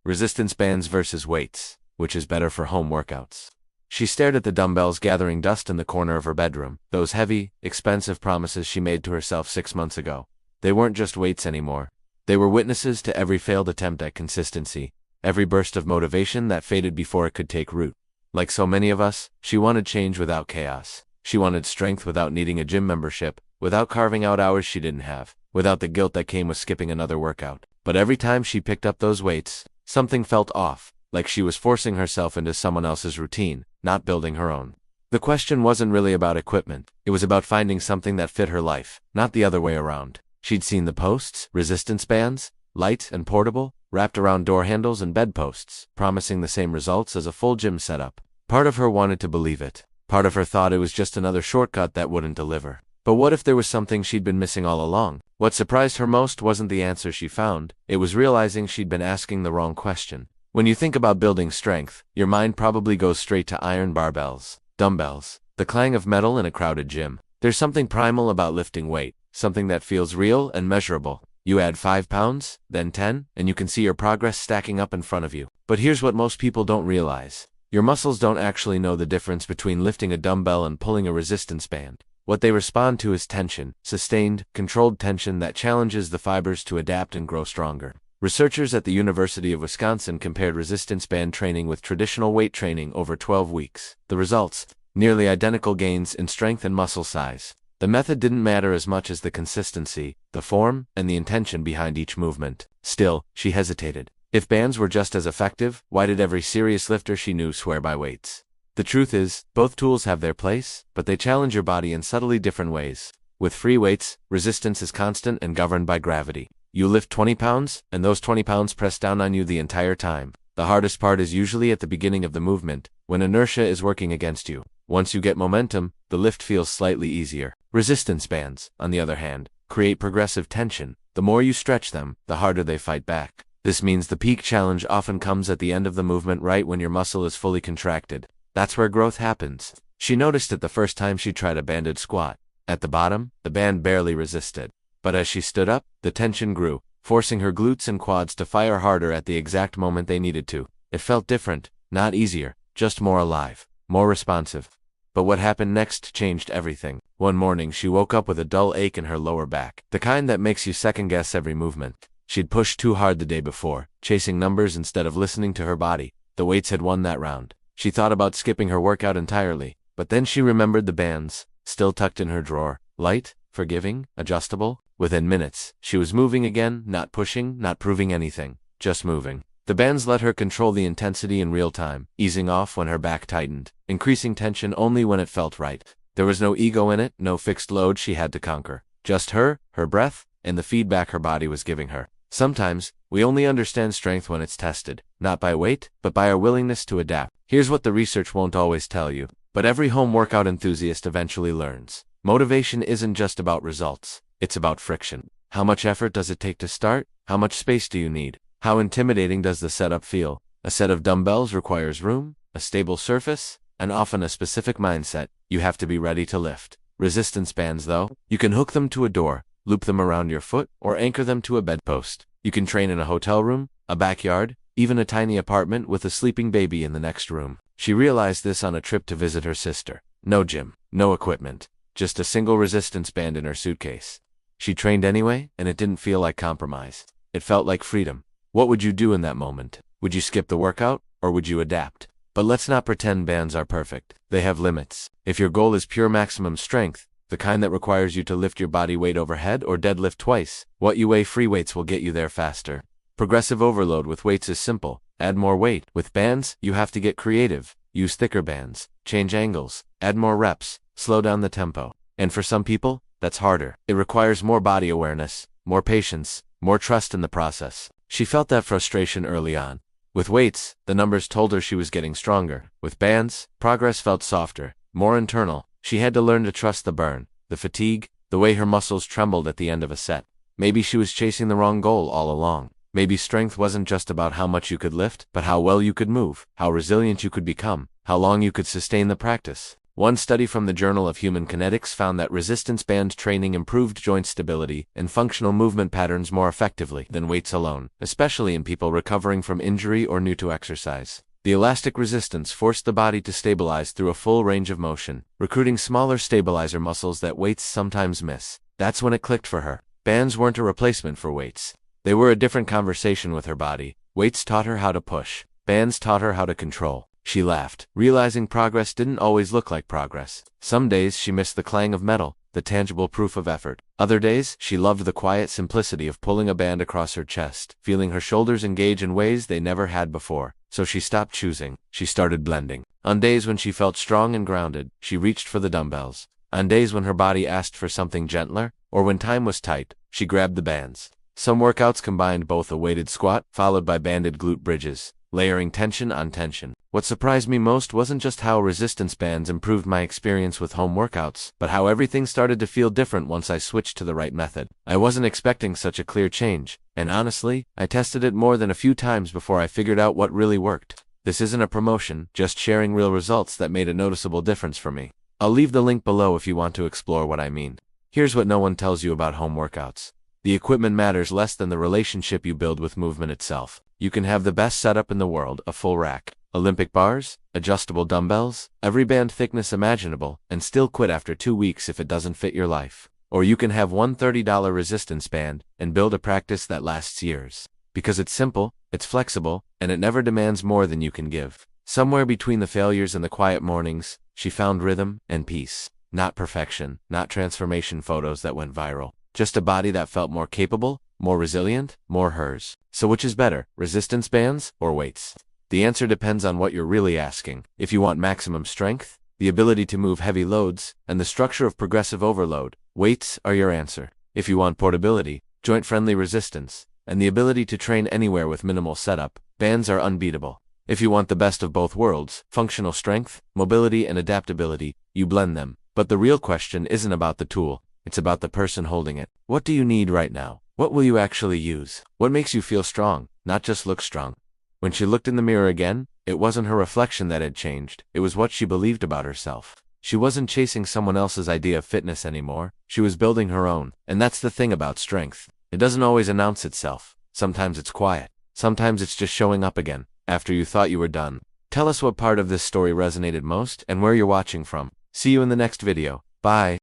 Resistance bands versus weights. Which is better for home workouts? She stared at the dumbbells gathering dust in the corner of her bedroom, those heavy, expensive promises she made to herself 6 months ago. They weren't just weights anymore. They were witnesses to every failed attempt at consistency, every burst of motivation that faded before it could take root. Like so many of us, she wanted change without chaos. She wanted strength without needing a gym membership, without carving out hours she didn't have, without the guilt that came with skipping another workout. But every time she picked up those weights, something felt off, like she was forcing herself into someone else's routine, not building her own. The question wasn't really about equipment, it was about finding something that fit her life, not the other way around. She'd seen the posts, resistance bands, light and portable, wrapped around door handles and bedposts, promising the same results as a full gym setup. Part of her wanted to believe it. Part of her thought it was just another shortcut that wouldn't deliver. But what if there was something she'd been missing all along? What surprised her most wasn't the answer she found, it was realizing she'd been asking the wrong question. When you think about building strength, your mind probably goes straight to iron barbells, dumbbells, the clang of metal in a crowded gym. There's something primal about lifting weight, something that feels real and measurable. You add 5 pounds, then 10, and you can see your progress stacking up in front of you. But here's what most people don't realize. Your muscles don't actually know the difference between lifting a dumbbell and pulling a resistance band. What they respond to is tension, sustained, controlled tension that challenges the fibers to adapt and grow stronger. Researchers at the University of Wisconsin compared resistance band training with traditional weight training over 12 weeks. The results? Nearly identical gains in strength and muscle size. The method didn't matter as much as the consistency, the form, and the intention behind each movement. Still, she hesitated. If bands were just as effective, why did every serious lifter she knew swear by weights? The truth is, both tools have their place, but they challenge your body in subtly different ways. With free weights, resistance is constant and governed by gravity. You lift 20 pounds, and those 20 pounds press down on you the entire time. The hardest part is usually at the beginning of the movement, when inertia is working against you. Once you get momentum, the lift feels slightly easier. Resistance bands, on the other hand, create progressive tension. The more you stretch them, the harder they fight back. This means the peak challenge often comes at the end of the movement, right when your muscle is fully contracted. That's where growth happens. She noticed it the first time she tried a banded squat. At the bottom, the band barely resisted. But as she stood up, the tension grew, forcing her glutes and quads to fire harder at the exact moment they needed to. It felt different, not easier, just more alive, more responsive. But what happened next changed everything. One morning she woke up with a dull ache in her lower back, the kind that makes you second-guess every movement. She'd pushed too hard the day before, chasing numbers instead of listening to her body. The weights had won that round. She thought about skipping her workout entirely, but then she remembered the bands, still tucked in her drawer, light, forgiving, adjustable. Within minutes, she was moving again, not pushing, not proving anything, just moving. The bands let her control the intensity in real time, easing off when her back tightened, increasing tension only when it felt right. There was no ego in it, no fixed load she had to conquer. Just her breath, and the feedback her body was giving her. Sometimes, we only understand strength when it's tested, not by weight, but by our willingness to adapt. Here's what the research won't always tell you, but every home workout enthusiast eventually learns. Motivation isn't just about results. It's about friction. How much effort does it take to start? How much space do you need? How intimidating does the setup feel? A set of dumbbells requires room, a stable surface, and often a specific mindset. You have to be ready to lift. Resistance bands, though, you can hook them to a door, loop them around your foot, or anchor them to a bedpost. You can train in a hotel room, a backyard, even a tiny apartment with a sleeping baby in the next room. She realized this on a trip to visit her sister. No gym, no equipment, just a single resistance band in her suitcase. She trained anyway, and it didn't feel like compromise. It felt like freedom. What would you do in that moment? Would you skip the workout, or would you adapt? But let's not pretend bands are perfect. They have limits. If your goal is pure maximum strength, the kind that requires you to lift your body weight overhead or deadlift twice, what you weigh free weights will get you there faster. Progressive overload with weights is simple. Add more weight. With bands, you have to get creative. Use thicker bands, change angles, add more reps, slow down the tempo. And for some people, that's harder. It requires more body awareness, more patience, more trust in the process. She felt that frustration early on. With weights, the numbers told her she was getting stronger. With bands, progress felt softer, more internal. She had to learn to trust the burn, the fatigue, the way her muscles trembled at the end of a set. Maybe she was chasing the wrong goal all along. Maybe strength wasn't just about how much you could lift, but how well you could move, how resilient you could become, how long you could sustain the practice. One study from the Journal of Human Kinetics found that resistance band training improved joint stability and functional movement patterns more effectively than weights alone, especially in people recovering from injury or new to exercise. The elastic resistance forced the body to stabilize through a full range of motion, recruiting smaller stabilizer muscles that weights sometimes miss. That's when it clicked for her. Bands weren't a replacement for weights. They were a different conversation with her body. Weights taught her how to push. Bands taught her how to control. She laughed, realizing progress didn't always look like progress. Some days she missed the clang of metal, the tangible proof of effort. Other days, she loved the quiet simplicity of pulling a band across her chest, feeling her shoulders engage in ways they never had before. So she stopped choosing. She started blending. On days when she felt strong and grounded, she reached for the dumbbells. On days when her body asked for something gentler, or when time was tight, she grabbed the bands. Some workouts combined both a weighted squat, followed by banded glute bridges, layering tension on tension. What surprised me most wasn't just how resistance bands improved my experience with home workouts, but how everything started to feel different once I switched to the right method. I wasn't expecting such a clear change, and honestly, I tested it more than a few times before I figured out what really worked. This isn't a promotion, just sharing real results that made a noticeable difference for me. I'll leave the link below if you want to explore what I mean. Here's what no one tells you about home workouts. The equipment matters less than the relationship you build with movement itself. You can have the best setup in the world, a full rack, Olympic bars, adjustable dumbbells, every band thickness imaginable, and still quit after 2 weeks if it doesn't fit your life. Or you can have one $30 resistance band and build a practice that lasts years. Because it's simple, it's flexible, and it never demands more than you can give. Somewhere between the failures and the quiet mornings, she found rhythm and peace. Not perfection, not transformation photos that went viral. Just a body that felt more capable, more resilient, more hers. So which is better, resistance bands or weights? The answer depends on what you're really asking. If you want maximum strength, the ability to move heavy loads, and the structure of progressive overload, weights are your answer. If you want portability, joint-friendly resistance, and the ability to train anywhere with minimal setup, bands are unbeatable. If you want the best of both worlds, functional strength, mobility, and adaptability, you blend them. But the real question isn't about the tool. It's about the person holding it. What do you need right now? What will you actually use? What makes you feel strong, not just look strong? When she looked in the mirror again, it wasn't her reflection that had changed. It was what she believed about herself. She wasn't chasing someone else's idea of fitness anymore. She was building her own. And that's the thing about strength. It doesn't always announce itself. Sometimes it's quiet. Sometimes it's just showing up again, after you thought you were done. Tell us what part of this story resonated most and where you're watching from. See you in the next video. Bye.